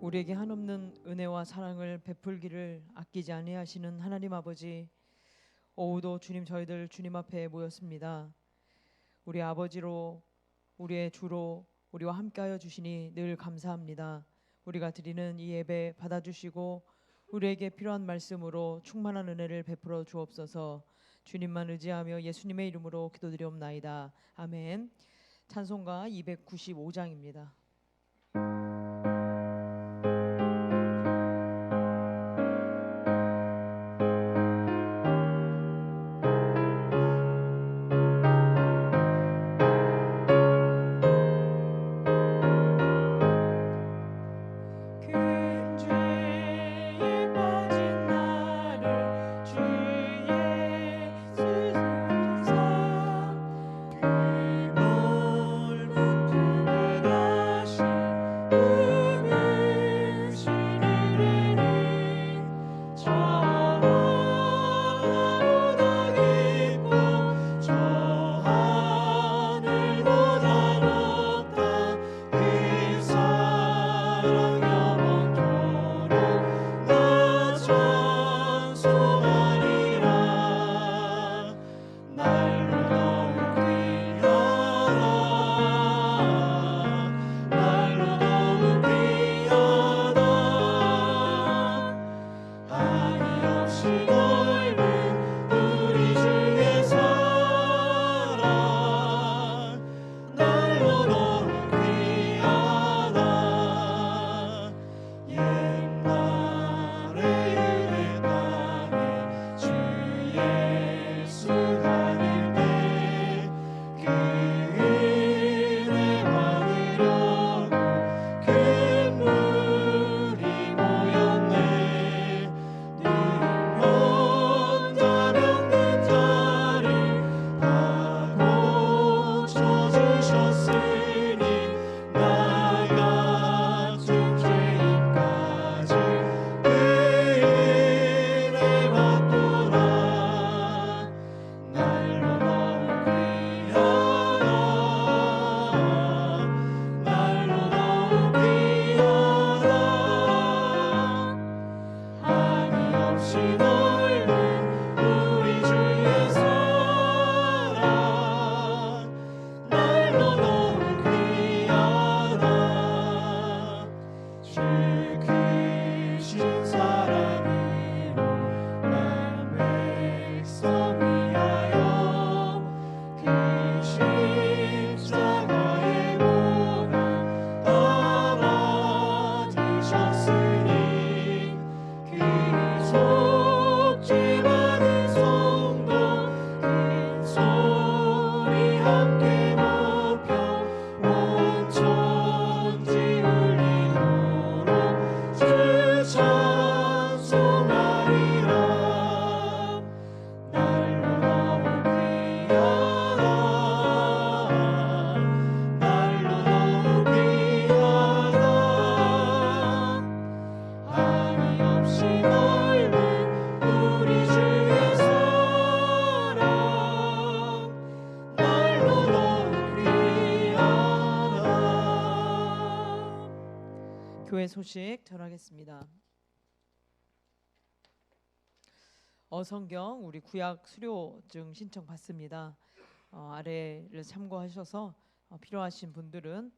우리에게 한없는 은혜와 사랑을 베풀기를 아끼지 아니하시는 하나님 아버지, 오후도 주님 저희들 주님 앞에 모였습니다. 우리 아버지로 우리의 주로 우리와 함께하여 주시니 늘 감사합니다. 우리가 드리는 이 예배 받아주시고 우리에게 필요한 말씀으로 충만한 은혜를 베풀어 주옵소서. 주님만 의지하며 예수님의 이름으로 기도드리옵나이다. 아멘. 찬송가 295장입니다. 교회 소식 전하겠습니다. 어성경 우리 구약 수료증 신청 받습니다. 아래를 참고하셔서 필요하신 분들은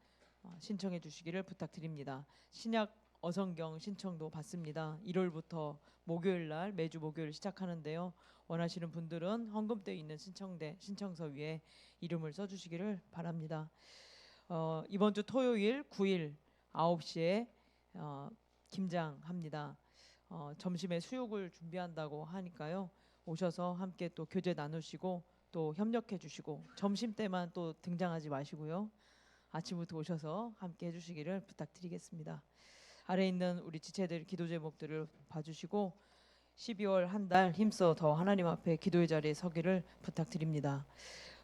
신청해 주시기를 부탁드립니다. 신약 어성경 신청도 받습니다. 1월부터 목요일 날 매주 목요일 시작하는데요. 원하시는 분들은 헌금대에 있는 신청서 위에 이름을 써주시기를 바랍니다. 이번 주 토요일 9일 9시에 김장합니다. 점심에 수육을 준비한다고 하니까요. 오셔서 함께 또 교제 나누시고 또 협력해 주시고 점심 때만 또 등장하지 마시고요. 아침부터 오셔서 함께 해주시기를 부탁드리겠습니다. 아래 있는 우리 지체들 기도 제목들을 봐주시고 12월 한 달 힘써 더 하나님 앞에 기도의 자리에 서기를 부탁드립니다.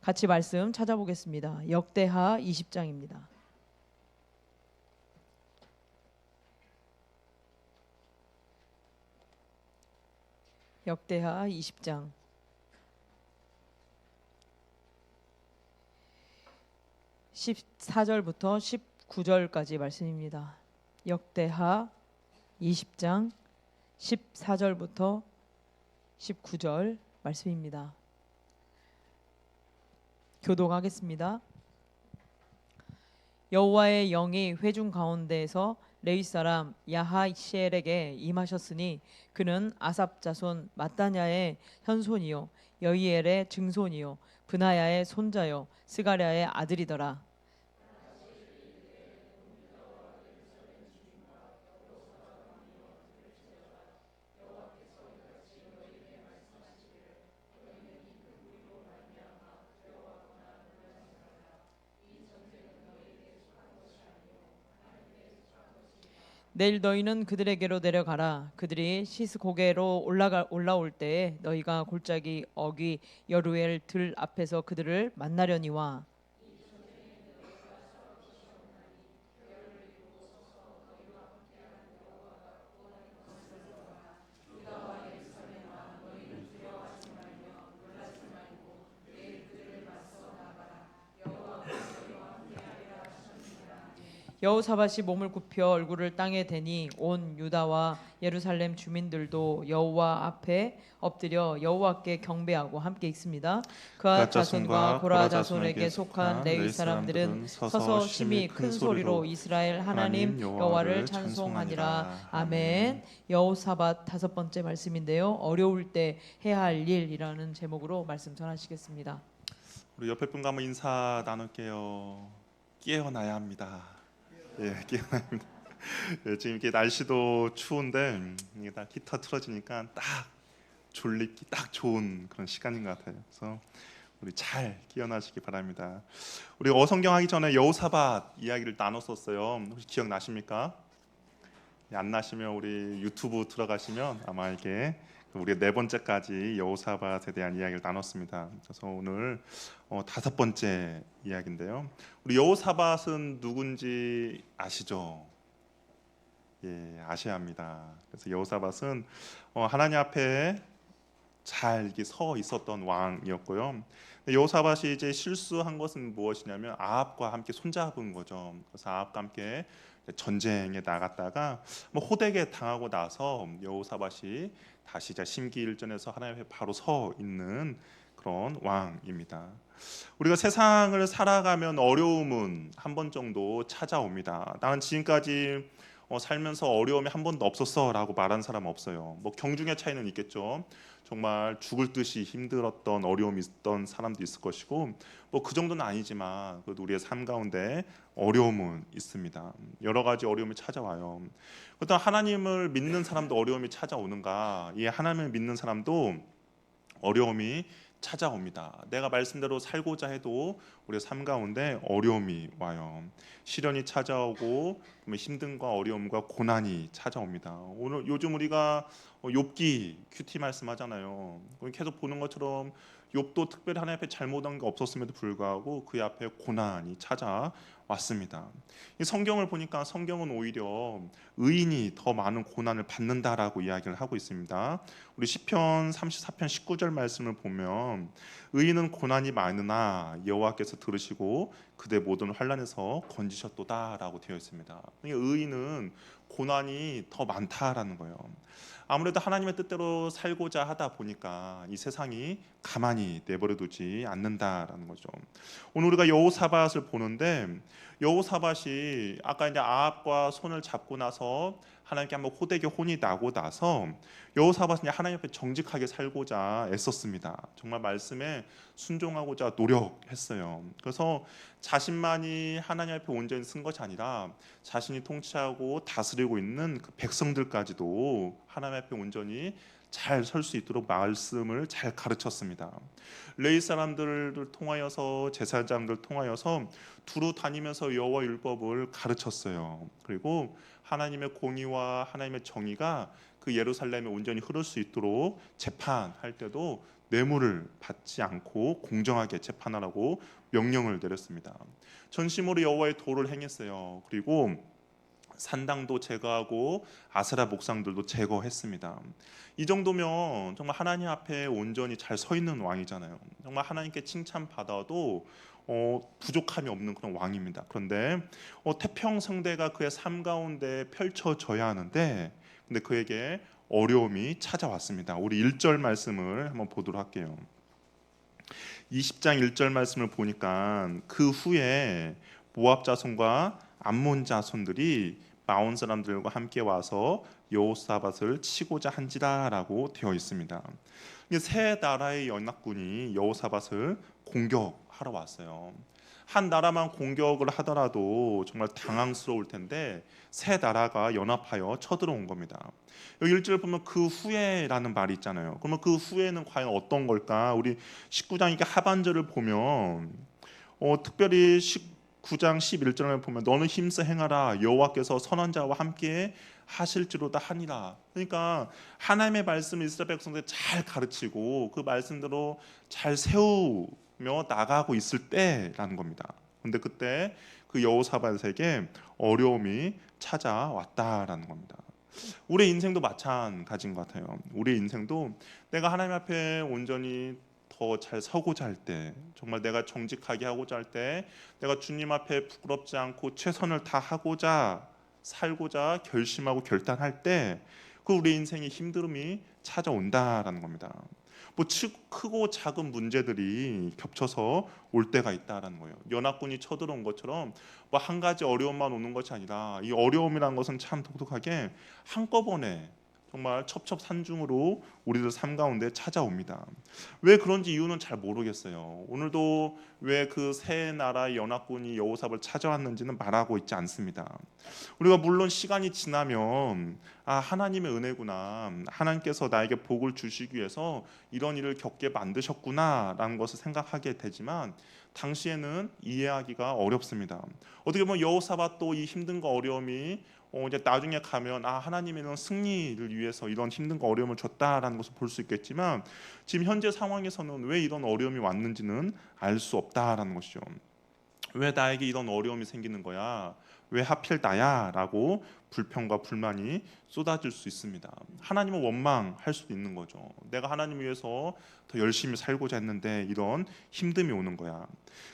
같이 말씀 찾아보겠습니다. 역대하 20장입니다. 역대하 20장 14절부터 19절까지 말씀입니다. 역대하 20장 14절부터 19절 말씀입니다. 교독하겠습니다. 여호와의 영이 회중 가운데에서 레위 사람 야하시엘에게 임하셨으니 그는 아삽 자손 마따냐의 현손이요 여이엘의 증손이요 브나야의 손자요 스가랴의 아들이더라. 내일 너희는 그들에게로 내려가라. 그들이 시스고게로 올라올 때에 너희가 골짜기 어귀 여루엘 들 앞에서 그들을 만나려니와 여호사밧이 몸을 굽혀 얼굴을 땅에 대니 온 유다와 예루살렘 주민들도 여호와 앞에 엎드려 여호와께 경배하고 함께 읽습니다. 그아 자손과 고라 자손에게 속한 레위 사람들은 서서 심히 큰 소리로 이스라엘 하나님 여호와를 찬송하니라. 아멘. 여호사밧 다섯 번째 말씀인데요. 어려울 때 해야 할 일이라는 제목으로 말씀 전하시겠습니다. 우리 옆에 분과 한번 인사 나눌게요. 깨어나야 합니다. 예, 깨어납니다. 예, 지금 이렇게 날씨도 추운데 이게 딱 히터 틀어지니까 딱 졸립기 딱 좋은 그런 시간인 것 같아요. 그래서 우리 잘 깨어나시기 바랍니다. 우리 어성경 하기 전에 여호사밧 이야기를 나눴었어요. 혹시 기억나십니까? 안 나시면 우리 유튜브 들어가시면 아마 이게 우리가 네 번째까지 여호사밧에 대한 이야기를 나눴습니다. 그래서 오늘 다섯 번째 이야기인데요. 우리 여호사밧은 누군지 아시죠? 예, 아셔야 합니다. 그래서 여호사밧은 하나님 앞에 잘 이렇게 서 있었던 왕이었고요. 여호사밧이 이제 실수한 것은 무엇이냐면 아합과 함께 손잡은 거죠. 그래서 아합과 함께 전쟁에 나갔다가 호되게 당하고 나서 여호사밧이 다시 이제 심기일전에서 하나님 앞에 바로 서 있는 그런 왕입니다. 우리가 세상을 살아가면 어려움은 한 번 정도 찾아옵니다. 나는 지금까지 살면서 어려움이 한 번도 없었어라고 말하는 사람 없어요. 뭐 경중의 차이는 있겠죠. 정말 죽을 듯이 힘들었던 어려움이 있던 사람도 있을 것이고 뭐 그 정도는 아니지만 그래도 우리의 삶 가운데 어려움은 있습니다. 여러 가지 어려움이 찾아와요. 그렇다면 하나님을 믿는 사람도 어려움이 찾아오는가? 이 하나님을 믿는 사람도 어려움이 찾아옵니다. 내가 말씀대로 살고자 해도 우리의 삶 가운데 어려움이 와요. 시련이 찾아오고 힘듦과 어려움과 고난이 찾아옵니다. 오늘 요즘 우리가 욥기 큐티 말씀하잖아요. 계속 보는 것처럼 욥도 특별히 하나님 앞에 잘못한 게 없었음에도 불구하고 그 앞에 고난이 찾아왔습니다. 이 성경을 보니까 성경은 오히려 의인이 더 많은 고난을 받는다라고 이야기를 하고 있습니다. 우리 시편 34편 19절 말씀을 보면 의인은 고난이 많으나 여호와께서 들으시고 그대 모든 환난에서 건지셨도다라고 되어 있습니다. 의인은 고난이 더 많다라는 거예요. 아무래도 하나님의 뜻대로 살고자 하다 보니까 이 세상이 가만히 내버려두지 않는다라는 거죠. 오늘 우리가 여호사밧을 보는데 여호사밧이 아까 이제 아합과 손을 잡고 나서 하나님께 한번 호되게 혼이 나고 나서 여호사밧은 하나님 앞에 정직하게 살고자 애썼습니다. 정말 말씀에 순종하고자 노력했어요. 그래서 자신만이 하나님 앞에 온전히 쓴 것이 아니라 자신이 통치하고 다스리고 있는 그 백성들까지도 하나님 앞에 온전히 잘 설 수 있도록 말씀을 잘 가르쳤습니다. 레위 사람들을 통하여서 제사장들 통하여서 두루 다니면서 여호와 율법을 가르쳤어요. 그리고 하나님의 공의와 하나님의 정의가 그 예루살렘에 온전히 흐를 수 있도록 재판할 때도 뇌물을 받지 않고 공정하게 재판하라고 명령을 내렸습니다. 전심으로 여호와의 도를 행했어요. 그리고 산당도 제거하고 아세라 목상들도 제거했습니다. 이 정도면 정말 하나님 앞에 온전히 잘 서 있는 왕이잖아요. 정말 하나님께 칭찬받아도 부족함이 없는 그런 왕입니다. 그런데 태평성대가 그의 삶 가운데 펼쳐져야 하는데 근데 그에게 어려움이 찾아왔습니다. 우리 1절 말씀을 한번 보도록 할게요. 20장 1절 말씀을 보니까 그 후에 모압 자손과 암몬 자손들이 마온 사람들과 함께 와서 여호사밧을 치고자 한지라라고 되어 있습니다. 세 나라의 연합군이 여호사밧을 공격하러 왔어요. 한 나라만 공격을 하더라도 정말 당황스러울 텐데 세 나라가 연합하여 쳐들어온 겁니다. 여기 1절 보면 그 후에라는 말이 있잖아요. 그러면 그 후에는 과연 어떤 걸까? 우리 19장 이게 하반절을 보면 특별히 19장 11절을 보면 너는 힘써 행하라 여호와께서 선한 자와 함께 하실지로다 하니라. 그러니까 하나님의 말씀을 이스라엘 백성들 잘 가르치고 그 말씀대로 잘 세우며 나가고 있을 때라는 겁니다. 근데 그때 그 여호사밧에게 어려움이 찾아왔다라는 겁니다. 우리 인생도 마찬가지인 것 같아요. 우리 인생도 내가 하나님 앞에 온전히 더 잘 서고자 할 때, 정말 내가 정직하게 하고자 할 때, 내가 주님 앞에 부끄럽지 않고 최선을 다하고자 살고자 결심하고 결단할 때, 그 우리 인생의 힘듦이 찾아온다라는 겁니다. 뭐 크고 작은 문제들이 겹쳐서 올 때가 있다라는 거예요. 연합군이 쳐들어온 것처럼 뭐 한 가지 어려움만 오는 것이 아니라 이 어려움이라는 것은 참 독특하게 한꺼번에 정말 첩첩산중으로 우리들 삶 가운데 찾아옵니다. 왜 그런지 이유는 잘 모르겠어요. 오늘도 왜 그 세 나라의 연합군이 여호사밧을 찾아왔는지는 말하고 있지 않습니다. 우리가 물론 시간이 지나면 하나님의 은혜구나, 하나님께서 나에게 복을 주시기 위해서 이런 일을 겪게 만드셨구나라는 것을 생각하게 되지만 당시에는 이해하기가 어렵습니다. 어떻게 보면 여호사밧도 이 힘든과 어려움이 이제 나중에 가면 하나님이 이런 승리를 위해서 이런 힘든과 어려움을 줬다라는 것을 볼 수 있겠지만 지금 현재 상황에서는 왜 이런 어려움이 왔는지는 알 수 없다라는 것이죠. 왜 나에게 이런 어려움이 생기는 거야? 왜 하필 나야? 라고 불평과 불만이 쏟아질 수 있습니다. 하나님을 원망할 수도 있는 거죠. 내가 하나님 위해서 더 열심히 살고자 했는데 이런 힘듦이 오는 거야.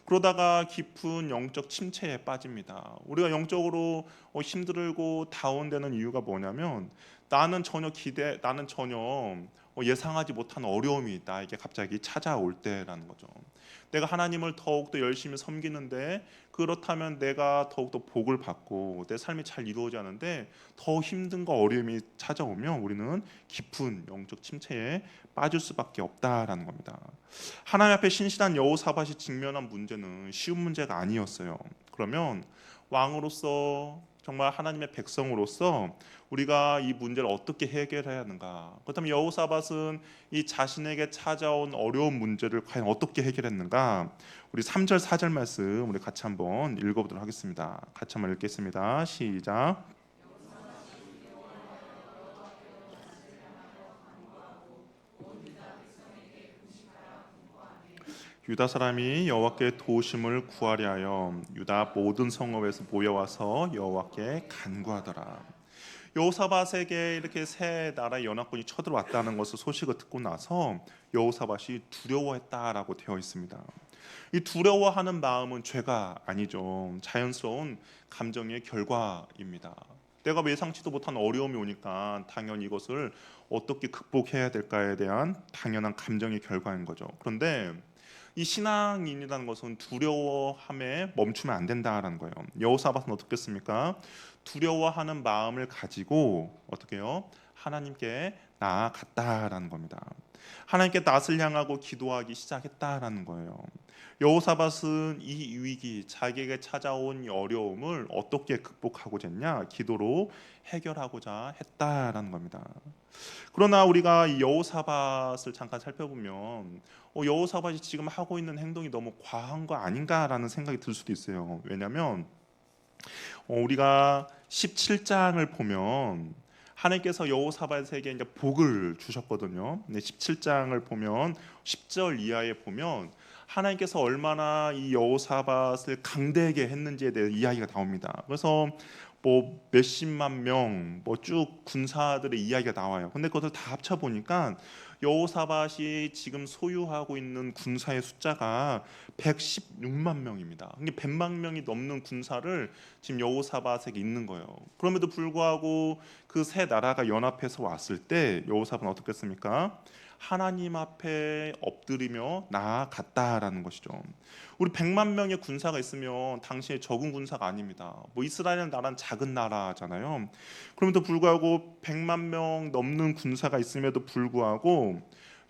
그러다가 깊은 영적 침체에 빠집니다. 우리가 영적으로 힘들고 다운되는 이유가 뭐냐면 나는 전혀 예상하지 못한 어려움이 나에게 갑자기 찾아올 때라는 거죠. 내가 하나님을 더욱더 열심히 섬기는데 그렇다면 내가 더욱더 복을 받고 내 삶이 잘 이루어지지 않은데 더 힘든과 어려움이 찾아오면 우리는 깊은 영적 침체에 빠질 수밖에 없다라는 겁니다. 하나님 앞에 신실한 여호사밧이 직면한 문제는 쉬운 문제가 아니었어요. 그러면 왕으로서 정말 하나님의 백성으로서 우리가 이 문제를 어떻게 해결해야 하는가? 그렇다면 여호사밧은 이 자신에게 찾아온 어려운 문제를 과연 어떻게 해결했는가? 우리 3절 4절 말씀 우리 같이 한번 읽어보도록 하겠습니다. 같이 한번 읽겠습니다. 시작. 유다 사람이 여호와께 도우심을 구하려 하여 유다 모든 성읍에서 모여와서 여호와께 간구하더라. 여호사밧에게 이렇게 세 나라의 연합군이 쳐들어왔다는 것을 소식을 듣고 나서 여호사밧이 두려워했다라고 되어 있습니다. 이 두려워하는 마음은 죄가 아니죠. 자연스러운 감정의 결과입니다. 내가 예상치도 못한 어려움이 오니까 당연히 이것을 어떻게 극복해야 될까에 대한 당연한 감정의 결과인 거죠. 그런데 이 신앙인이라는 것은 두려워함에 멈추면 안 된다라는 거예요. 여호사밧은 어떻게 했습니까? 두려워하는 마음을 가지고 어떻게 해요? 하나님께 나아갔다라는 겁니다. 하나님께 낯을 향하고 기도하기 시작했다라는 거예요. 여호사밧은 이 위기, 자기에게 찾아온 어려움을 어떻게 극복하고자 했냐? 기도로 해결하고자 했다라는 겁니다. 그러나 우리가 이 여호사밧을 잠깐 살펴보면 여호사밧이 지금 하고 있는 행동이 너무 과한 거 아닌가라는 생각이 들 수도 있어요. 왜냐하면 우리가 17장을 보면 하나님께서 여호사밧에게 이제 복을 주셨거든요. 17장을 보면 10절 이하에 보면 하나님께서 얼마나 이 여호사밧을 강대하게 했는지에 대해 이야기가 나옵니다. 그래서 뭐 몇십만 명, 뭐 쭉 군사들의 이야기가 나와요. 근데 그것을 다 합쳐 보니까 여호사밧이 지금 소유하고 있는 군사의 숫자가 116만 명입니다. 이게 100만 명이 넘는 군사를 지금 여호사밧에게 있는 거예요. 그럼에도 불구하고 그 세 나라가 연합해서 왔을 때 여호사밧은 어떻겠습니까? 하나님 앞에 엎드리며 나아갔다라는 것이죠. 우리 100만 명의 군사가 있으면 당시에 적은 군사가 아닙니다. 뭐 이스라엘은 나라는 작은 나라잖아요. 그럼에도 불구하고 100만 명 넘는 군사가 있음에도 불구하고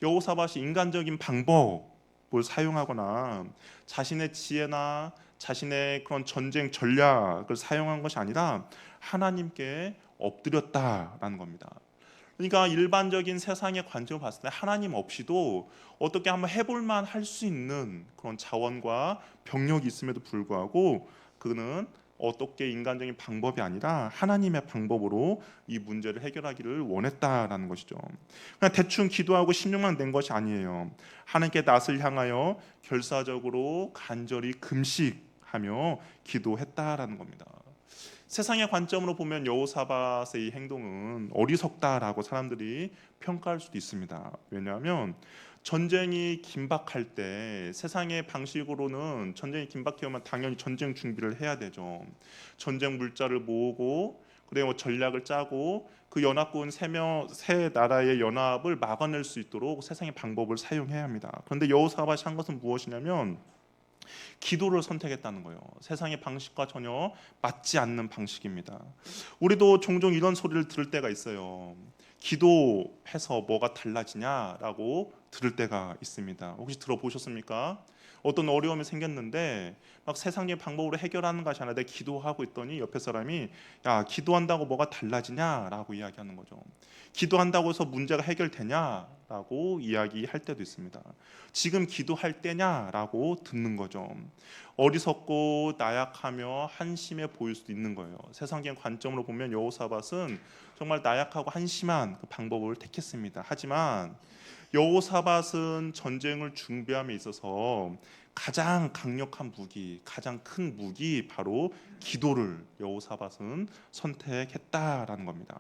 여호사밧이 인간적인 방법을 사용하거나 자신의 지혜나 자신의 그런 전쟁 전략을 사용한 것이 아니라 하나님께 엎드렸다라는 겁니다. 그러니까 일반적인 세상의 관점을 봤을 때 하나님 없이도 어떻게 한번 해볼만 할 수 있는 그런 자원과 병력이 있음에도 불구하고 그는 어떻게 인간적인 방법이 아니라 하나님의 방법으로 이 문제를 해결하기를 원했다라는 것이죠. 그냥 대충 기도하고 심령만 낸 것이 아니에요. 하나님께 낯을 향하여 결사적으로 간절히 금식하며 기도했다라는 겁니다. 세상의 관점으로 보면 여호사밧의 이 행동은 어리석다라고 사람들이 평가할 수도 있습니다. 왜냐하면 전쟁이 긴박할 때 세상의 방식으로는 전쟁이 긴박해 오면 당연히 전쟁 준비를 해야 되죠. 전쟁 물자를 모으고 그리고 전략을 짜고 그 연합군 세 나라의 연합을 막아낼 수 있도록 세상의 방법을 사용해야 합니다. 그런데 여호사밧이 한 것은 무엇이냐면 기도를 선택했다는 거예요. 세상의 방식과 전혀 맞지 않는 방식입니다. 우리도 종종 이런 소리를 들을 때가 있어요. 기도해서 뭐가 달라지냐라고 들을 때가 있습니다. 혹시 들어보셨습니까? 어떤 어려움이 생겼는데 막 세상의 방법으로 해결하는 것이 아니라 내가 기도하고 있더니 옆에 사람이 야 기도한다고 뭐가 달라지냐라고 이야기하는 거죠. 기도한다고 해서 문제가 해결되냐라고 이야기할 때도 있습니다. 지금 기도할 때냐라고 듣는 거죠. 어리석고 나약하며 한심해 보일 수도 있는 거예요. 세상적인 관점으로 보면 여호사밧은 정말 나약하고 한심한 그 방법을 택했습니다. 하지만 여호사밧은 전쟁을 준비함에 있어서 가장 강력한 무기, 가장 큰 무기 바로 기도를 여호사밧은 선택했다라는 겁니다.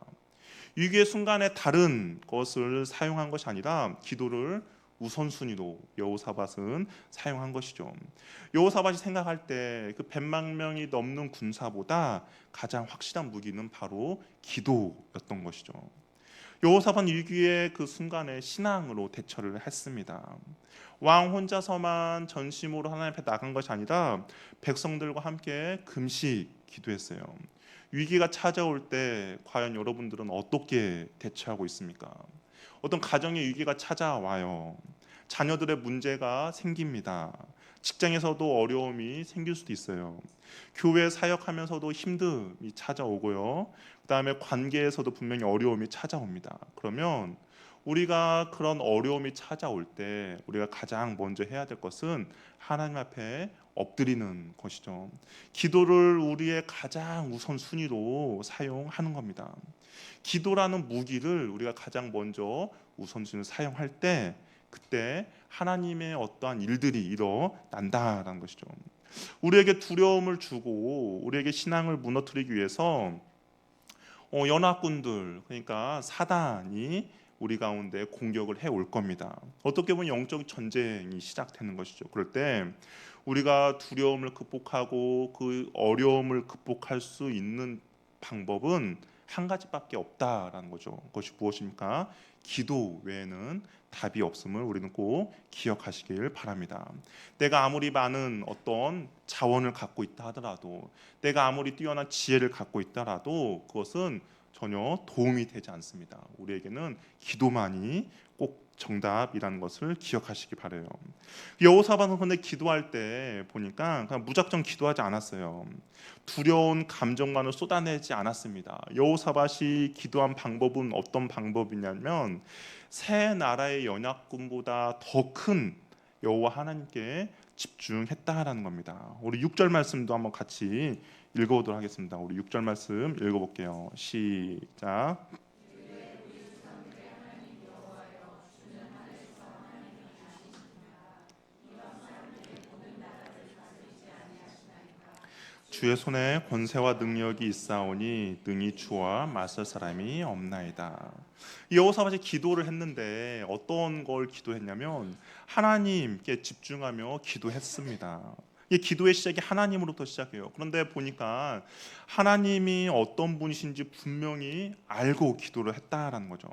위기의 순간에 다른 것을 사용한 것이 아니라 기도를 우선순위로 여호사밧은 사용한 것이죠. 여호사밧이 생각할 때 그 100만 명이 넘는 군사보다 가장 확실한 무기는 바로 기도였던 것이죠. 여호사밧 위기의 그 순간에 신앙으로 대처를 했습니다. 왕 혼자서만 전심으로 하나님 앞에 나간 것이 아니라 백성들과 함께 금식 기도했어요. 위기가 찾아올 때 과연 여러분들은 어떻게 대처하고 있습니까? 어떤 가정의 위기가 찾아와요. 자녀들의 문제가 생깁니다. 직장에서도 어려움이 생길 수도 있어요. 교회 사역하면서도 힘듦이 찾아오고요. 그다음에 관계에서도 분명히 어려움이 찾아옵니다. 그러면 우리가 그런 어려움이 찾아올 때 우리가 가장 먼저 해야 될 것은 하나님 앞에 엎드리는 것이죠. 기도를 우리의 가장 우선순위로 사용하는 겁니다. 기도라는 무기를 우리가 가장 먼저 우선순위로 사용할 때 그때 하나님의 어떠한 일들이 일어난다라는 것이죠. 우리에게 두려움을 주고 우리에게 신앙을 무너뜨리기 위해서 연합군들 그러니까 사단이 우리 가운데 공격을 해올 겁니다. 어떻게 보면 영적 전쟁이 시작되는 것이죠. 그럴 때 우리가 두려움을 극복하고 그 어려움을 극복할 수 있는 방법은 한 가지밖에 없다라는 거죠. 그것이 무엇입니까? 기도 외에는 답이 없음을 우리는 꼭 기억하시길 바랍니다. 내가 아무리 많은 어떤 자원을 갖고 있다 하더라도 내가 아무리 뛰어난 지혜를 갖고 있더라도 그것은 전혀 도움이 되지 않습니다. 우리에게는 기도만이 꼭 정답이라는 것을 기억하시기 바라요. 여호사밧은 근데 기도할 때 보니까 그냥 무작정 기도하지 않았어요. 두려운 감정만을 쏟아내지 않았습니다. 여호사밧이 기도한 방법은 어떤 방법이냐면 세 나라의 연합군보다 더 큰 여호와 하나님께 집중했다라는 겁니다. 우리 6절 말씀도 한번 같이 읽어보도록 하겠습니다. 우리 6절 말씀 읽어볼게요. 시작. 주의 손에 권세와 능력이 있사오니 능히 주와 맞설 사람이 없나이다. 이 여호사밧이 기도를 했는데 어떤 걸 기도했냐면 하나님께 집중하며 기도했습니다. 이 기도의 시작이 하나님으로부터 시작해요. 그런데 보니까 하나님이 어떤 분이신지 분명히 알고 기도를 했다라는 거죠.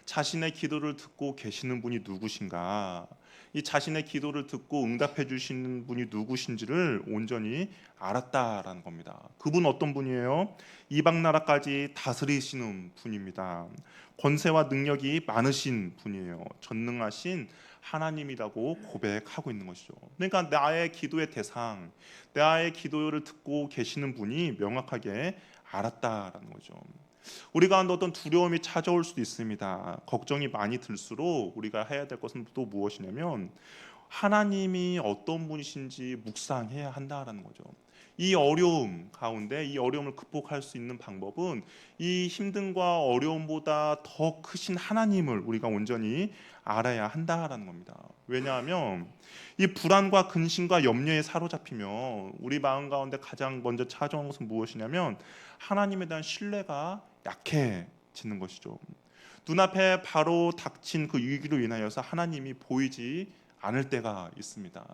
자신의 기도를 듣고 계시는 분이 누구신가, 이 자신의 기도를 듣고 응답해 주시는 분이 누구신지를 온전히 알았다라는 겁니다. 그분 어떤 분이에요? 이방 나라까지 다스리시는 분입니다. 권세와 능력이 많으신 분이에요. 전능하신 하나님이라고 고백하고 있는 것이죠. 그러니까 나의 기도의 대상, 나의 기도를 듣고 계시는 분이 명확하게 알았다라는 거죠. 우리 가운데 어떤 두려움이 찾아올 수도 있습니다. 걱정이 많이 들수록 우리가 해야 될 것은 또 무엇이냐면 하나님이 어떤 분이신지 묵상해야 한다라는 거죠. 이 어려움 가운데 이 어려움을 극복할 수 있는 방법은 이 힘듦과 어려움보다 더 크신 하나님을 우리가 온전히 알아야 한다라는 겁니다. 왜냐하면 이 불안과 근심과 염려에 사로잡히면 우리 마음 가운데 가장 먼저 찾아오는 것은 무엇이냐면 하나님에 대한 신뢰가 약해지는 것이죠. 눈앞에 바로 닥친 그 위기로 인하여서 하나님이 보이지 않을 때가 있습니다.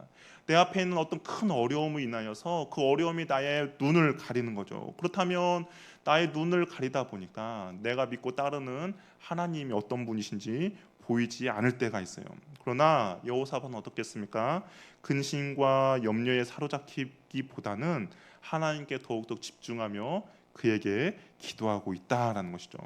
내 앞에 있는 어떤 큰 어려움을 인하여서 그 어려움이 나의 눈을 가리는 거죠. 그렇다면 나의 눈을 가리다 보니까 내가 믿고 따르는 하나님이 어떤 분이신지 보이지 않을 때가 있어요. 그러나 여호사밧은 어떻겠습니까? 근심과 염려에 사로잡히기보다는 하나님께 더욱더 집중하며 그에게 기도하고 있다라는 것이죠.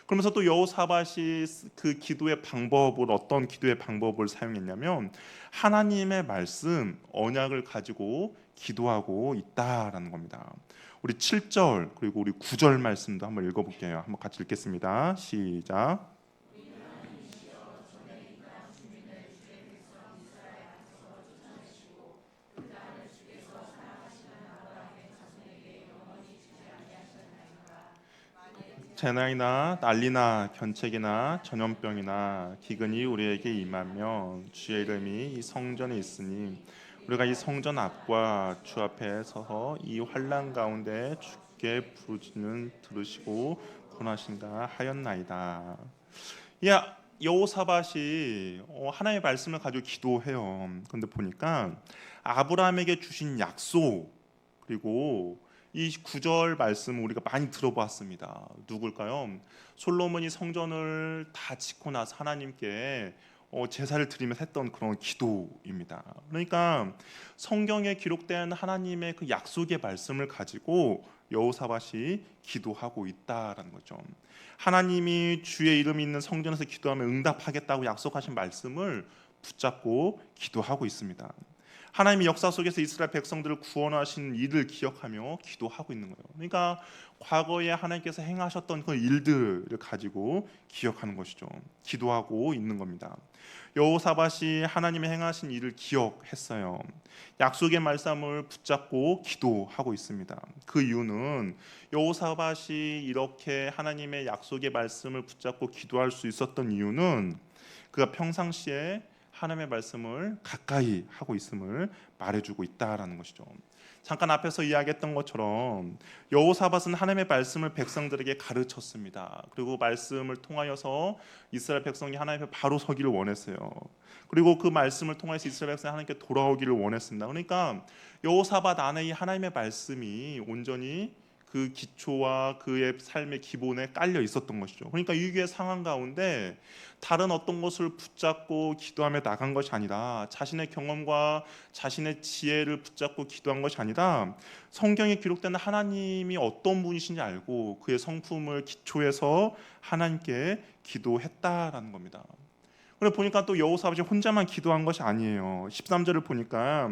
그러면서 또 여호사밧이 그 기도의 방법을 어떤 기도의 방법을 사용했냐면 하나님의 말씀 언약을 가지고 기도하고 있다라는 겁니다. 우리 7절 그리고 우리 9절 말씀도 한번 읽어볼게요. 한번 같이 읽겠습니다. 시작. 재난이나 난리나 견책이나 전염병이나 기근이 우리에게 임하면 주의 이름이 이 성전에 있으니 우리가 이 성전 앞과 주 앞에 서서 이 환난 가운데 주께 부르짖는 들으시고 권하신가 하였나이다. 야 여호사밧이 하나님의 말씀을 가지고 기도해요. 그런데 보니까 아브라함에게 주신 약속 그리고 이 구절 말씀 우리가 많이 들어봤습니다. 누굴까요? 솔로몬이 성전을 다 짓고 나서 하나님께 제사를 드리면서 했던 그런 기도입니다. 그러니까 성경에 기록된 하나님의 그 약속의 말씀을 가지고 여호사밧이 기도하고 있다라는 거죠. 하나님이 주의 이름이 있는 성전에서 기도하면 응답하겠다고 약속하신 말씀을 붙잡고 기도하고 있습니다. 하나님의 역사 속에서 이스라엘 백성들을 구원하신 일을 기억하며 기도하고 있는 거예요. 그러니까 과거에 하나님께서 행하셨던 그 일들을 가지고 기억하는 것이죠. 기도하고 있는 겁니다. 여호사밧이 하나님의 행하신 일을 기억했어요. 약속의 말씀을 붙잡고 기도하고 있습니다. 그 이유는 여호사밧이 이렇게 하나님의 약속의 말씀을 붙잡고 기도할 수 있었던 이유는 그가 평상시에 하나님의 말씀을 가까이 하고 있음을 말해주고 있다라는 것이죠. 잠깐 앞에서 이야기했던 것처럼 여호사밧은 하나님의 말씀을 백성들에게 가르쳤습니다. 그리고 말씀을 통하여서 이스라엘 백성이 하나님 앞에 바로 서기를 원했어요. 그리고 그 말씀을 통해서 이스라엘 백성이 하나님께 돌아오기를 원했습니다. 그러니까 여호사밧 안에 이 하나님의 말씀이 온전히 그 기초와 그의 삶의 기본에 깔려 있었던 것이죠. 그러니까 위기의 상황 가운데 다른 어떤 것을 붙잡고 기도하며 나간 것이 아니라 자신의 경험과 자신의 지혜를 붙잡고 기도한 것이 아니라 성경에 기록된 하나님이 어떤 분이신지 알고 그의 성품을 기초해서 하나님께 기도했다라는 겁니다. 그래 보니까 또 여호사밧이 혼자만 기도한 것이 아니에요. 13절을 보니까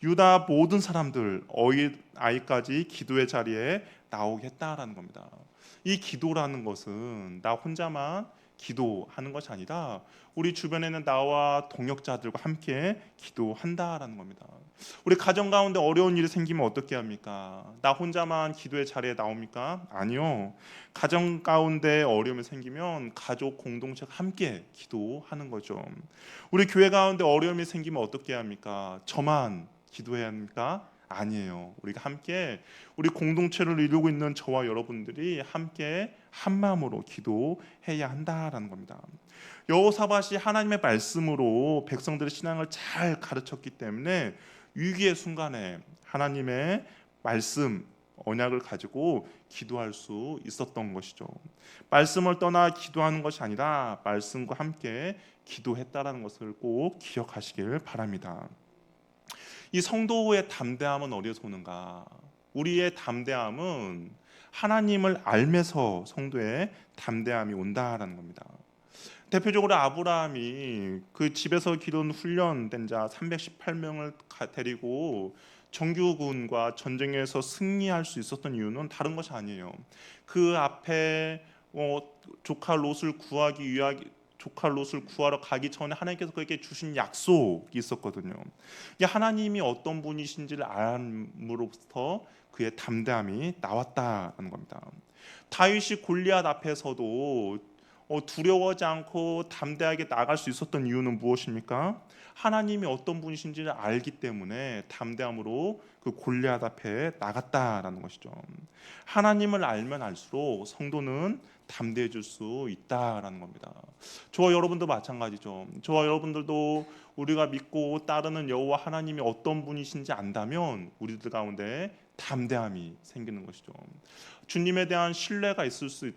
유다 모든 사람들 아이까지 기도의 자리에 나오게 했다라는 겁니다. 이 기도라는 것은 나 혼자만 기도하는 것이 아니라 우리 주변에는 나와 동역자들과 함께 기도한다라는 겁니다. 우리 가정 가운데 어려운 일이 생기면 어떻게 합니까? 나 혼자만 기도의 자리에 나옵니까? 아니요. 가정 가운데 어려움이 생기면 가족 공동체가 함께 기도하는 거죠. 우리 교회 가운데 어려움이 생기면 어떻게 합니까? 저만 기도해야 합니까? 아니에요. 우리가 함께 우리 공동체를 이루고 있는 저와 여러분들이 함께 한 마음으로 기도해야 한다라는 겁니다. 여호사밧이 하나님의 말씀으로 백성들의 신앙을 잘 가르쳤기 때문에 위기의 순간에 하나님의 말씀 언약을 가지고 기도할 수 있었던 것이죠. 말씀을 떠나 기도하는 것이 아니라 말씀과 함께 기도했다라는 것을 꼭 기억하시길 바랍니다. 이 성도의 담대함은 어디서 오는가? 우리의 담대함은 하나님을 알면서 성도의 담대함이 온다라는 겁니다. 대표적으로 아브라함이 그 집에서 기른 훈련된 자 318명을 데리고 정규군과 전쟁에서 승리할 수 있었던 이유는 다른 것이 아니에요. 그 앞에 조카 롯을 구하러 가기 전에 하나님께서 그에게 주신 약속이 있었거든요. 이게 하나님이 어떤 분이신지를 알므로부터 그의 담대함이 나왔다는 겁니다. 다윗이 골리앗 앞에서도 두려워하지 않고 담대하게 나갈 수 있었던 이유는 무엇입니까? 하나님이 어떤 분이신지를 알기 때문에 담대함으로 그 골리앗 앞에 나갔다라는 것이죠. 하나님을 알면 알수록 성도는 담대해질 수 있다라는 겁니다. 저와 여러분도 마찬가지죠. 저와 여러분들도 우리가 믿고 따르는 여호와 하나님이 어떤 분이신지 안다면 우리들 가운데 담대함이 생기는 것이죠. 주님에 대한 신뢰가 있을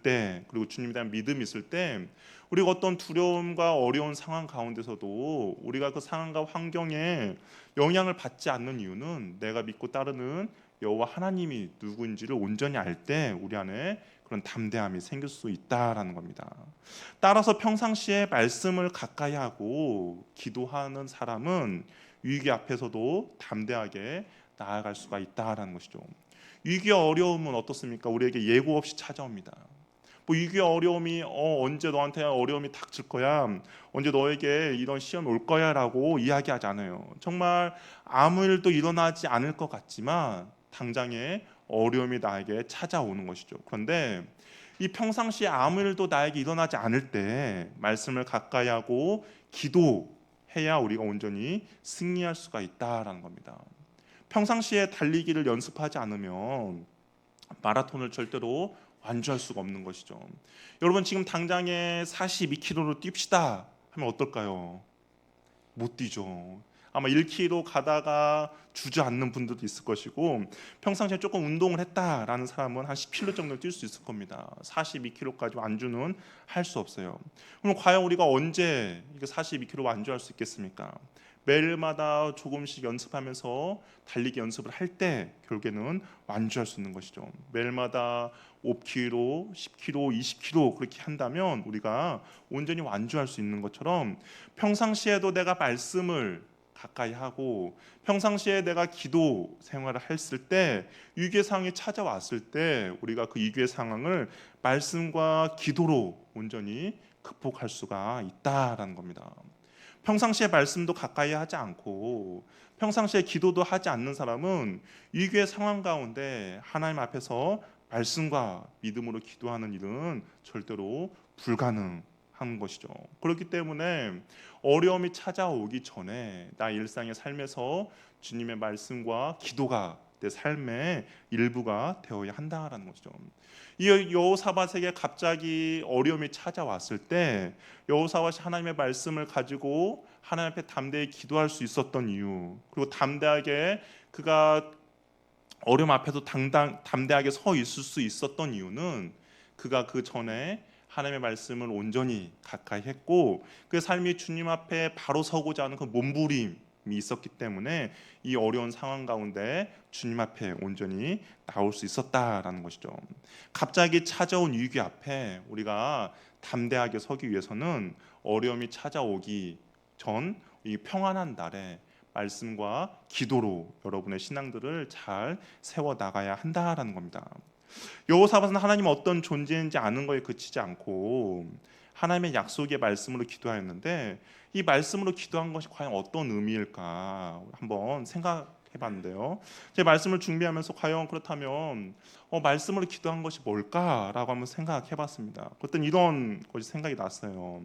때, 그리고 주님에 대한 믿음이 있을 때 우리가 어떤 두려움과 어려운 상황 가운데서도 우리가 그 상황과 환경에 영향을 받지 않는 이유는 내가 믿고 따르는 여호와 하나님이 누구인지를 온전히 알 때 우리 안에 그런 담대함이 생길 수 있다라는 겁니다. 따라서 평상시에 말씀을 가까이 하고 기도하는 사람은 위기 앞에서도 담대하게 나아갈 수가 있다라는 것이죠. 위기와 어려움은 어떻습니까? 우리에게 예고 없이 찾아옵니다. 위기와 어려움이 언제 너한테 어려움이 닥칠 거야, 언제 너에게 이런 시험이 올 거야라고 이야기하지 않아요. 정말 아무 일도 일어나지 않을 것 같지만 당장에 어려움이 나에게 찾아오는 것이죠. 그런데 이 평상시에 아무 일도 나에게 일어나지 않을 때 말씀을 가까이 하고 기도해야 우리가 온전히 승리할 수가 있다라는 겁니다. 평상시에 달리기를 연습하지 않으면 마라톤을 절대로 완주할 수가 없는 것이죠. 여러분 지금 당장에 42km로 뜁시다 하면 어떨까요? 못 뛰죠. 아마 1km 가다가 주저앉는 분들도 있을 것이고, 평상시에 조금 운동을 했다라는 사람은 한 10km 정도 뛸 수 있을 겁니다. 42km까지 완주는 할 수 없어요. 그럼 과연 우리가 언제 이게 42km 완주할 수 있겠습니까? 매일마다 조금씩 연습하면서 달리기 연습을 할 때 결국에는 완주할 수 있는 것이죠. 매일마다 5km, 10km, 20km 그렇게 한다면 우리가 온전히 완주할 수 있는 것처럼 평상시에도 내가 말씀을 가까이 하고 평상시에 내가 기도 생활을 했을 때 위기의 상황이 찾아왔을 때 우리가 그 위기의 상황을 말씀과 기도로 온전히 극복할 수가 있다라는 겁니다. 평상시에 말씀도 가까이 하지 않고 평상시에 기도도 하지 않는 사람은 위기의 상황 가운데 하나님 앞에서 말씀과 믿음으로 기도하는 일은 절대로 불가능한 것이죠. 그렇기 때문에 어려움이 찾아오기 전에 나 일상의 삶에서 주님의 말씀과 기도가 내 삶의 일부가 되어야 한다라는 것이죠. 이 여호사밧에게 갑자기 어려움이 찾아왔을 때 여호사밧이 하나님의 말씀을 가지고 하나님 앞에 담대히 기도할 수 있었던 이유, 그리고 담대하게 그가 어려움 앞에도 담대하게 서 있을 수 있었던 이유는 그가 그 전에 하나님의 말씀을 온전히 가까이 했고 그 삶이 주님 앞에 바로 서고자 하는 그 몸부림이 있었기 때문에 이 어려운 상황 가운데 주님 앞에 온전히 나올 수 있었다라는 것이죠. 갑자기 찾아온 위기 앞에 우리가 담대하게 서기 위해서는 어려움이 찾아오기 전 이 평안한 날에 말씀과 기도로 여러분의 신앙들을 잘 세워 나가야 한다라는 겁니다. 여호사밧은 하나님 어떤 존재인지 아는 거에 그치지 않고 하나님의 약속의 말씀으로 기도하였는데 이 말씀으로 기도한 것이 과연 어떤 의미일까 한번 생각해봤는데요. 제 말씀을 준비하면서 과연 그렇다면 말씀으로 기도한 것이 뭘까라고 한번 생각해봤습니다. 그랬더니 이런 것이 생각이 났어요.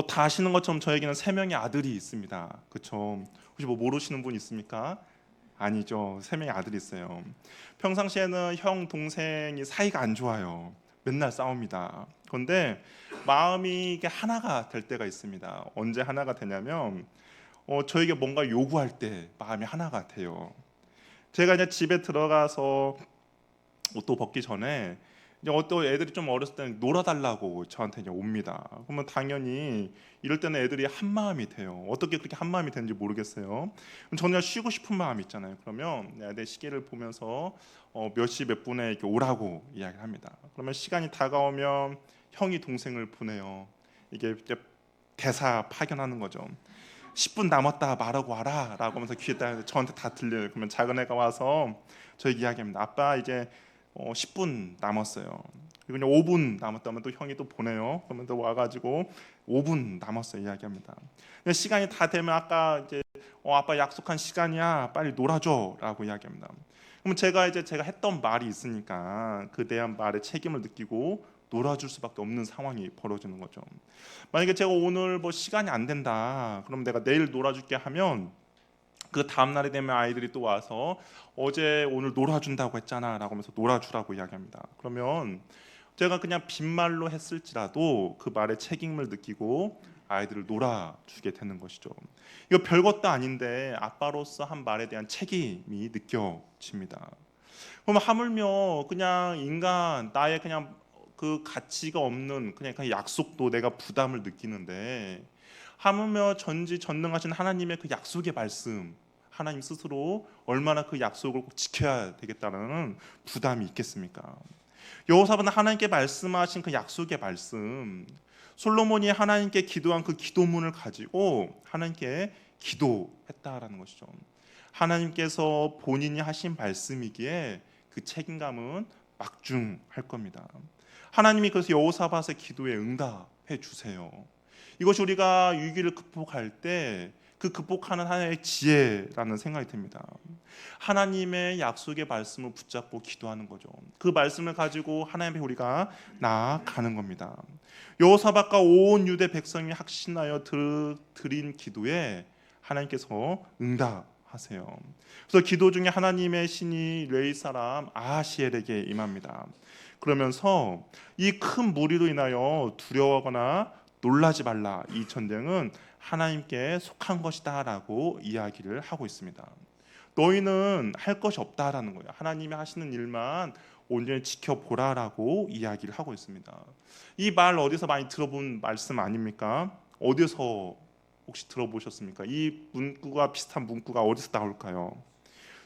다 아시는 것처럼 저에게는 3명의 아들이 있습니다. 그렇죠? 혹시 뭐 모르시는 분 있습니까? 아니죠. 세 명의 아들이 있어요. 평상시에는 형 동생이 사이가 안 좋아요. 맨날 싸웁니다. 그런데 마음이 이게 하나가 될 때가 있습니다. 언제 하나가 되냐면 저에게 뭔가 요구할 때 마음이 하나가 돼요. 제가 이제 집에 들어가서 옷도 벗기 전에 이제 어떤 애들이 좀 어렸을 때는 놀아달라고 저한테 이제 옵니다. 그러면 당연히 이럴 때는 애들이 한 마음이 돼요. 어떻게 그렇게 한 마음이 되는지 모르겠어요. 그럼 저는 그냥 쉬고 싶은 마음이 있잖아요. 그러면 내 시계를 보면서 몇 시 몇 분에 이렇게 오라고 이야기를 합니다. 그러면 시간이 다가오면 형이 동생을 보내요. 이게 이제 대사 파견하는 거죠. 10분 남았다 말하고 와라라고 하면서 귀에다 저한테 다 들려요. 그러면 작은 애가 와서 저에게 이야기합니다. 아빠 이제 10분 남았어요. 그리고 이제 5분 남았다면 또 형이 또 보내요. 그러면 또 와가지고 5분 남았어요 이야기합니다. 시간이 다 되면 아까 이제 아빠 약속한 시간이야 빨리 놀아줘라고 이야기합니다. 그러면 제가 했던 말이 있으니까 그 대한 말에 책임을 느끼고 놀아줄 수밖에 없는 상황이 벌어지는 거죠. 만약에 제가 오늘 뭐 시간이 안 된다, 그럼 내가 내일 놀아줄게 하면 그 다음 날이 되면 아이들이 또 와서 어제 오늘 놀아준다고 했잖아라고 하면서 놀아주라고 이야기합니다. 그러면 제가 그냥 빈말로 했을지라도 그 말에 책임을 느끼고 아이들을 놀아주게 되는 것이죠. 이거 별것도 아닌데 아빠로서 한 말에 대한 책임이 느껴집니다. 그럼 하물며 그냥 인간 나의 그냥 그 가치가 없는 그냥 약속도 내가 부담을 느끼는데 하물며 전지전능하신 하나님의 그 약속의 말씀, 하나님 스스로 얼마나 그 약속을 꼭 지켜야 되겠다는 부담이 있겠습니까? 여호사바는 하나님께 말씀하신 그 약속의 말씀, 솔로몬이 하나님께 기도한 그 기도문을 가지고 하나님께 기도했다라는 것이죠. 하나님께서 본인이 하신 말씀이기에 그 책임감은 막중할 겁니다. 하나님이 그래서 여호사밧의 기도에 응답해 주세요. 이것이 우리가 위기를 극복할 때 그 극복하는 하나의 지혜라는 생각이 듭니다. 하나님의 약속의 말씀을 붙잡고 기도하는 거죠. 그 말씀을 가지고 하나님 앞에 우리가 나아가는 겁니다. 여호사밧과 온 유대 백성이 확신하여 드린 기도에 하나님께서 응답하세요. 그래서 기도 중에 하나님의 신이 레위 사람 아하시엘에게 임합니다. 그러면서 이 큰 무리로 인하여 두려워하거나 놀라지 말라. 이 전쟁은 하나님께 속한 것이다라고 이야기를 하고 있습니다. 너희는 할 것이 없다라는 거예요. 하나님이 하시는 일만 온전히 지켜보라라고 이야기를 하고 있습니다. 이 말 어디서 많이 들어본 말씀 아닙니까? 어디서 혹시 들어보셨습니까? 이 문구가 비슷한 문구가 어디서 나올까요?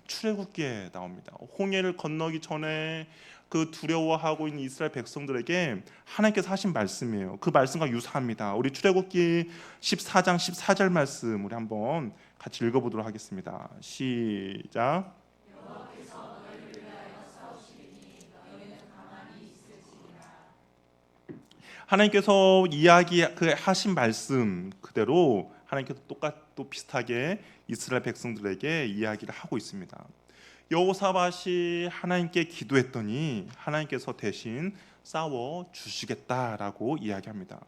출애굽기에 나옵니다. 홍해를 건너기 전에 그 두려워하고 있는 이스라엘 백성들에게 하나님께서 하신 말씀이에요. 그 말씀과 유사합니다. 우리 출애굽기 14장 14절 말씀 우리 한번 같이 읽어보도록 하겠습니다. 시작. 하나님께서 하신 말씀 그대로 하나님께서 또 비슷하게 이스라엘 백성들에게 이야기를 하고 있습니다. 여호사밧이 하나님께 기도했더니 하나님께서 대신 싸워 주시겠다라고 이야기합니다.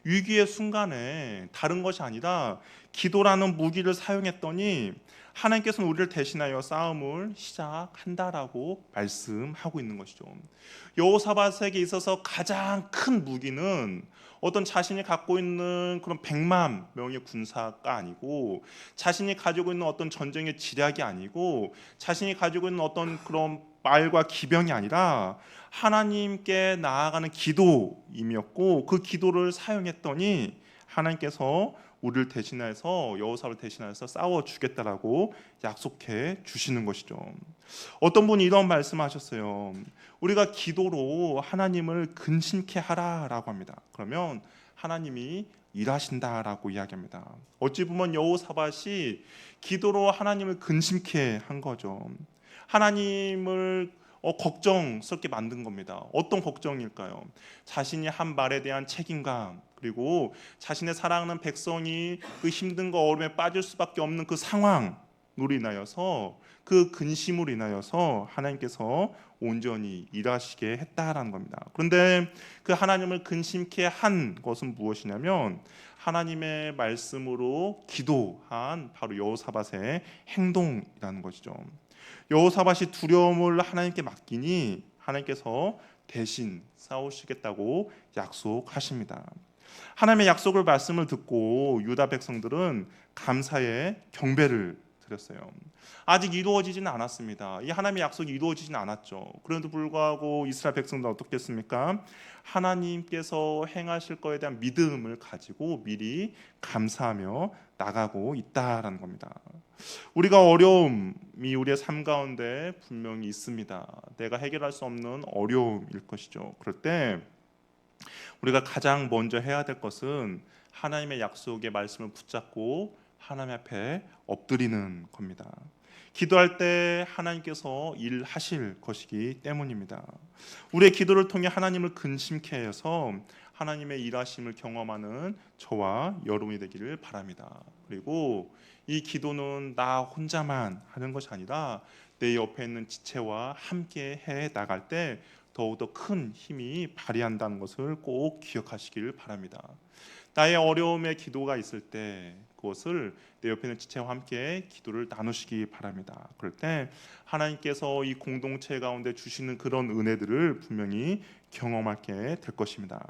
위기의 순간에 다른 것이 아니라 기도라는 무기를 사용했더니 하나님께서는 우리를 대신하여 싸움을 시작한다라고 말씀하고 있는 것이죠. 여호사밧에게 있어서 가장 큰 무기는 어떤 자신이 갖고 있는 그런 100만 명의 군사가 아니고, 자신이 가지고 있는 어떤 전쟁의 지략이 아니고, 자신이 가지고 있는 어떤 그런 말과 기병이 아니라 하나님께 나아가는 기도임이었고, 그 기도를 사용했더니 하나님께서 우리를 대신해서 여호사를 대신해서 싸워 주겠다라고 약속해 주시는 것이죠. 어떤 분이 이런 말씀하셨어요. 우리가 기도로 하나님을 근심케 하라라고 합니다. 그러면 하나님이 일하신다라고 이야기합니다. 어찌 보면 여호사밧이 기도로 하나님을 근심케 한 거죠. 하나님을 걱정스럽게 만든 겁니다. 어떤 걱정일까요? 자신이 한 말에 대한 책임감, 그리고 자신의 사랑하는 백성이 그 힘든 거 어려움에 빠질 수밖에 없는 그 상황을 인하여서 그 근심으로 인하여서 하나님께서 온전히 일하시게 했다라는 겁니다. 그런데 그 하나님을 근심케 한 것은 무엇이냐면 하나님의 말씀으로 기도한 바로 여호사밧의 행동이라는 것이죠. 여호사밧이 두려움을 하나님께 맡기니 하나님께서 대신 싸우시겠다고 약속하십니다. 하나님의 약속을 말씀을 듣고 유다 백성들은 감사의 경배를 드렸어요. 아직 이루어지지는 않았습니다. 이 하나님의 약속이 이루어지지는 않았죠. 그런데도 불구하고 이스라엘 백성들은 어떻게 했습니까? 하나님께서 행하실 것에 대한 믿음을 가지고 미리 감사하며 나가고 있다라는 겁니다. 우리가 어려움이 우리의 삶 가운데 분명히 있습니다. 내가 해결할 수 없는 어려움일 것이죠. 그럴 때 우리가 가장 먼저 해야 될 것은 하나님의 약속의 말씀을 붙잡고 하나님 앞에 엎드리는 겁니다. 기도할 때 하나님께서 일하실 것이기 때문입니다. 우리의 기도를 통해 하나님을 근심케 해서 하나님의 일하심을 경험하는 저와 여러분이 되기를 바랍니다. 그리고 이 기도는 나 혼자만 하는 것이 아니라 내 옆에 있는 지체와 함께 해 나갈 때 더욱더 큰 힘이 발휘한다는 것을 꼭 기억하시길 바랍니다. 나의 어려움에 기도가 있을 때 그것을 내 옆에 있는 지체와 함께 기도를 나누시기 바랍니다. 그럴 때 하나님께서 이 공동체 가운데 주시는 그런 은혜들을 분명히 경험하게 될 것입니다.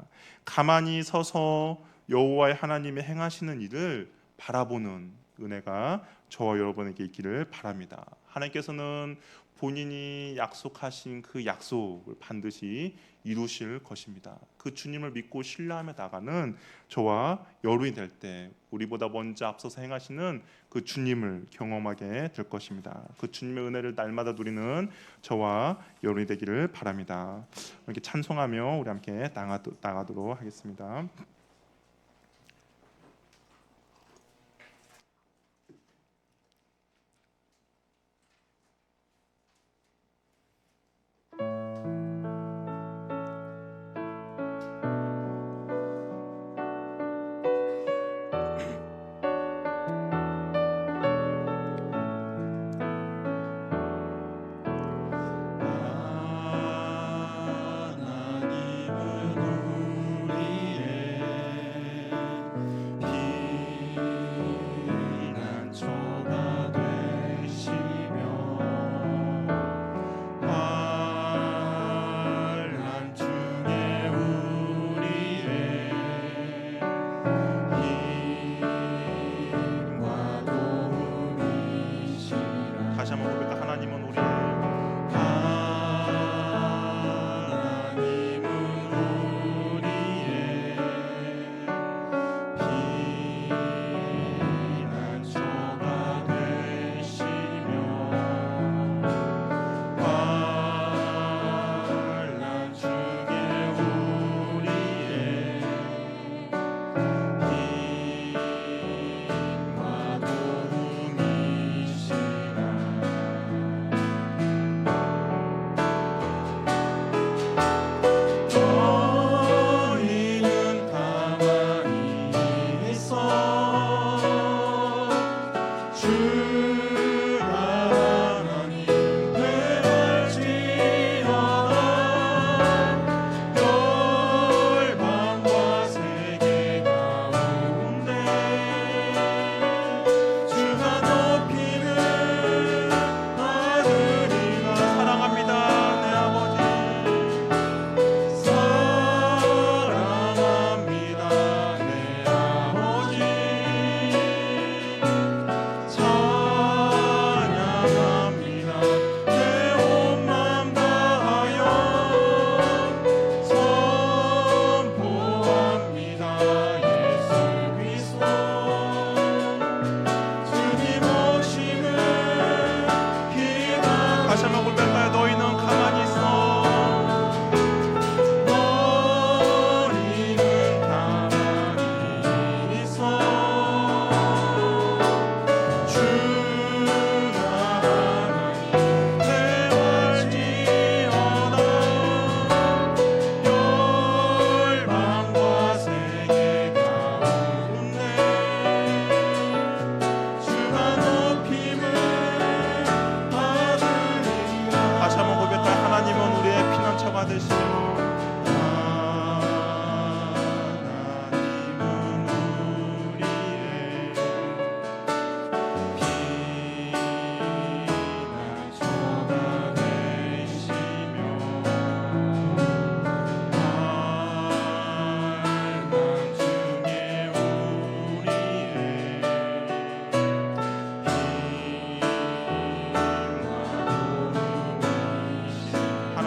가만히 서서 여호와의 하나님의 행하시는 일을 바라보는 은혜가 저와 여러분에게 있기를 바랍니다. 하나님께서는 본인이 약속하신 그 약속을 반드시 이루실 것입니다. 그 주님을 믿고 신뢰하며 나가는 저와 여러분이 될 때 우리보다 먼저 앞서서 행하시는 그 주님을 경험하게 될 것입니다. 그 주님의 은혜를 날마다 누리는 저와 여러분이 되기를 바랍니다. 이렇게 찬송하며 우리 함께 나가도록 하겠습니다.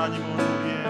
하나님은 우리의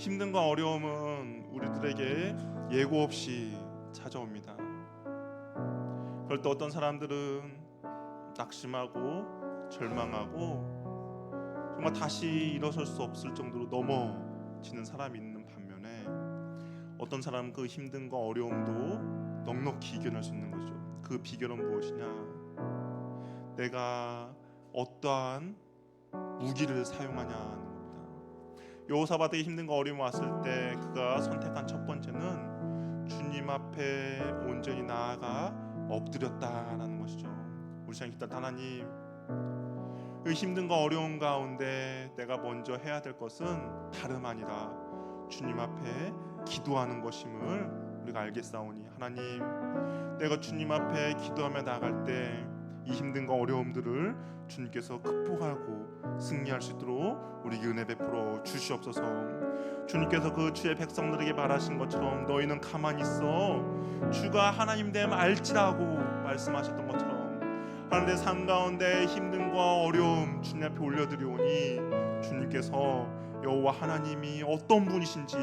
힘듦과 어려움은 우리들에게 예고 없이 찾아옵니다. 그럴 때 어떤 사람들은 낙심하고 절망하고 정말 다시 일어설 수 없을 정도로 넘어지는 사람이 있는 반면에 어떤 사람은 그 힘듦과 어려움도 넉넉히 이겨낼 수 있는 거죠. 그 비결은 무엇이냐? 내가 어떠한 무기를 사용하냐는 겁니다. 여호사밧의 힘듦과 어려움이 왔을 때 그가 선택한 첫 번째는 주님 앞에 온전히 나아가 엎드렸다라는 것이죠. 우리 시간 기도할 때 하나님, 그 힘듦과 어려움 가운데 내가 먼저 해야 될 것은 다름 아니라 주님 앞에 기도하는 것임을 우리가 알겠사오니 하나님, 내가 주님 앞에 기도하며 나아갈 때 이 힘듦과 어려움들을 주님께서 극복하고 승리할 수 있도록 우리에게 은혜 베풀어 주시옵소서. 주님께서 그 주의 백성들에게 말하신 것처럼 너희는 가만히 있어 주가 하나님 됨 알지라고 말씀하셨던 것처럼 하나님 내 삶 가운데 힘듦과 어려움 주님 앞에 올려드리오니 주님께서 여호와 하나님이 어떤 분이신지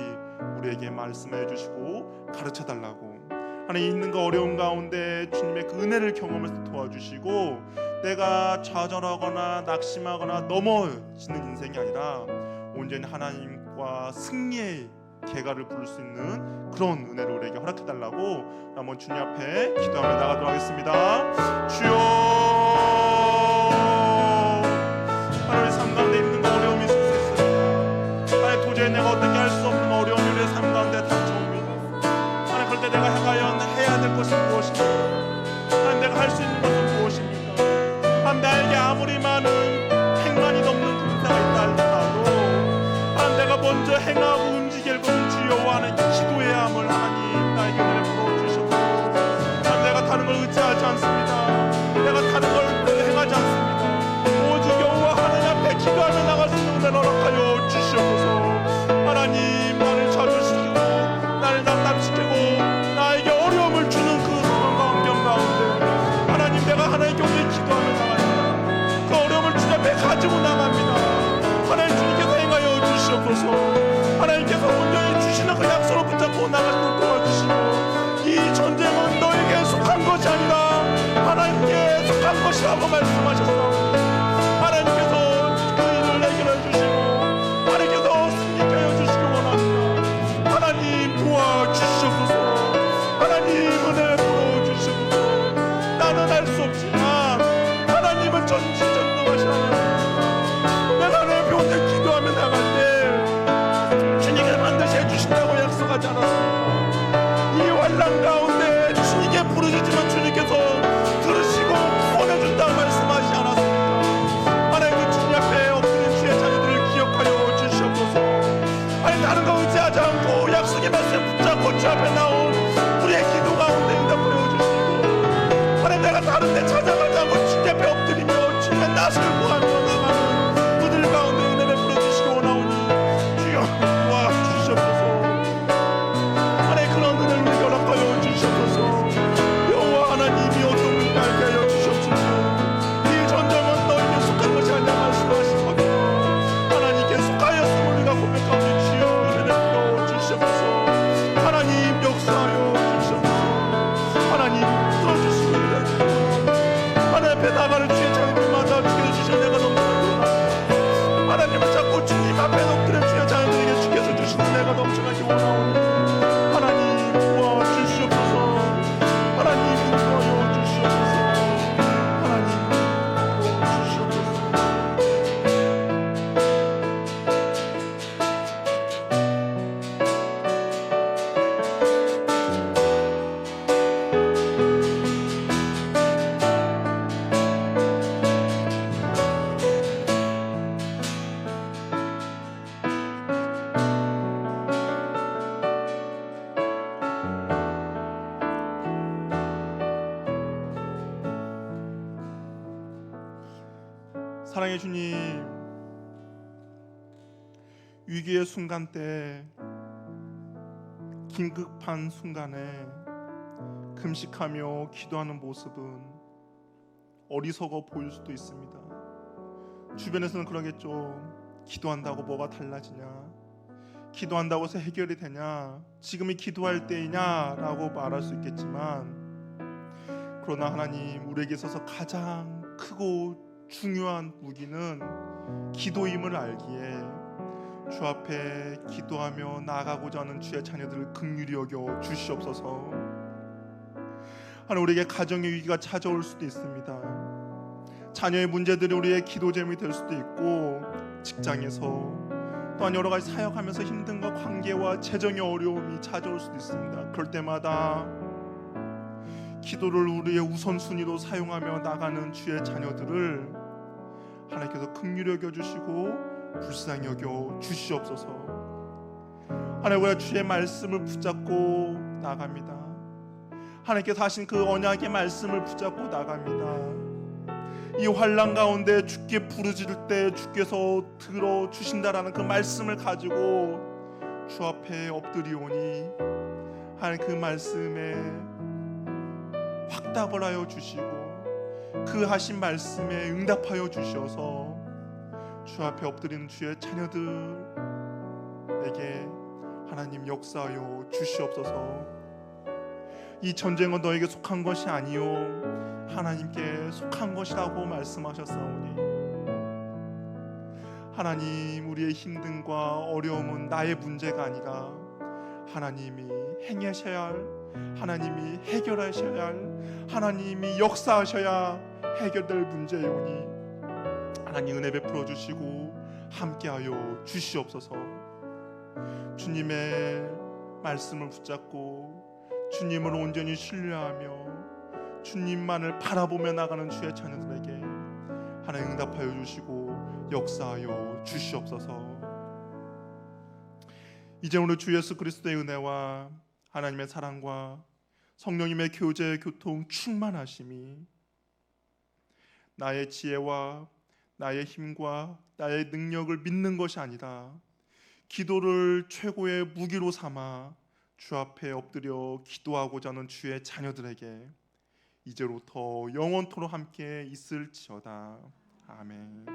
우리에게 말씀해 주시고 가르쳐 달라고, 하나님 힘듦과 어려움 가운데 주님의 그 은혜를 경험해서 도와주시고 내가 좌절하거나 낙심하거나 넘어지는 인생이 아니라 온전히 하나님과 승리의 계가를 부를 수 있는 그런 은혜를 우리에게 허락해달라고 한번 주님 앞에 기도하며 나가도록 하겠습니다. 주여, 하나님 삶 가운데 힘듦과 어려움이 있을 수 있어요. 하나님 도저히 내가 어떻게 할 수 없는 어려움이 우리의 삶 가운데 닥쳐옵니다. 하나님 그럴 때 내가 해야 될 것이 무엇입니까? 하나님 내가 할 수 있는 것은 무엇입니까? 하나님 나에게 아무리 많은 100만이 넘는 군사가 있다 할지라도 하나님 내가 먼저 행하고 움직일 것은 주여와 하나님 기도해야 함을 하나님 나에게 은혜를 부어주셔서 하나님 내가 다른 걸 의지하지 않습니다. 내가 다른 걸 주 앞에 나온 우리의 기도 가운데 응답을 해주시고 하나님 내가 다른 데 찾아가지 않고 주님 앞에 엎드리며 주님의 낯을 구하며 나가는 그들 가운데 은혜 베풀어 주시기 원하오니 주여 도와주시옵소서. 하나님 그런 은혜를 우리에게 허락하여 주시옵소서. 여호와 하나님이 어떤 분인지 알게 하여 주시옵소서. 이 전쟁은 너에게 속한 것이 아니라 말씀하시거든요. 하나님께 속하였음을 우리가 고백하오니 주여 은혜 베풀어 주시옵소서. 하나님 역사하여 주시옵소서. 하나님 들어주시기 바랍니다. 하나님 앞에 나가는 주의 자녀들마다 주께서 주신 내가 너무 감사합니다. 하나님을 잡고 주님 앞에 엎드려 주의 자녀들에게 주께서 주시는 내가 넘쳐나기 원하오니 하나님 도와주시옵소서. 하나님 인도하여 주시옵소서. 하나님 도와주시옵소서. 사랑의 주님, 위기의 순간 때 긴급한 순간에 금식하며 기도하는 모습은 어리석어 보일 수도 있습니다. 주변에서는 그러겠죠. 기도한다고 뭐가 달라지냐, 기도한다고 해서 해결이 되냐, 지금이 기도할 때이냐 라고 말할 수 있겠지만, 그러나 하나님 우리에게 있어서 가장 크고 중요한 무기는 기도임을 알기에 주 앞에 기도하며 나아가고자 하는 주의 자녀들을 긍휼히 여겨 주시옵소서. 하나님 우리에게 가정의 위기가 찾아올 수도 있습니다. 자녀의 문제들이 우리의 기도 제목이 될 수도 있고, 직장에서 또한 여러 가지 사역하면서 힘든과 관계와 재정의 어려움이 찾아올 수도 있습니다. 그럴 때마다 기도를 우리의 우선순위로 사용하며 나가는 주의 자녀들을 하나님께서 긍휼히 여겨주시고 불쌍히 여겨 주시옵소서. 하나님 우리가 주의 말씀을 붙잡고 나갑니다. 하나님께서 하신 그 언약의 말씀을 붙잡고 나갑니다. 이 환난 가운데 주께 부르짖을 때 주께서 들어주신다라는 그 말씀을 가지고 주 앞에 엎드리오니 하나님 그 말씀에 확답을 하여 주시고 그 하신 말씀에 응답하여 주셔서 주 앞에 엎드리는 주의 자녀들에게 하나님 역사하여 주시옵소서. 이 전쟁은 너에게 속한 것이 아니요 하나님께 속한 것이라고 말씀하셨사오니 하나님 우리의 힘듦과 어려움은 나의 문제가 아니라 하나님이 행하셔야 할, 하나님이 해결하셔야 할, 하나님이 역사하셔야 해결될 문제이오니 하나님 은혜 베풀어 주시고 함께하여 주시옵소서. 주님의 말씀을 붙잡고 주님을 온전히 신뢰하며 주님만을 바라보며 나가는 주의 자녀들에게 하나님 응답하여 주시고 역사하여 주시옵소서. 이제 오늘 주 예수 그리스도의 은혜와 하나님의 사랑과 성령님의 교제, 교통, 충만하심이 나의 지혜와 나의 힘과 나의 능력을 믿는 것이 아니라 기도를 최고의 무기로 삼아 주 앞에 엎드려 기도하고자 하는 주의 자녀들에게 이제로부터 영원토록 함께 있을지어다. 아멘.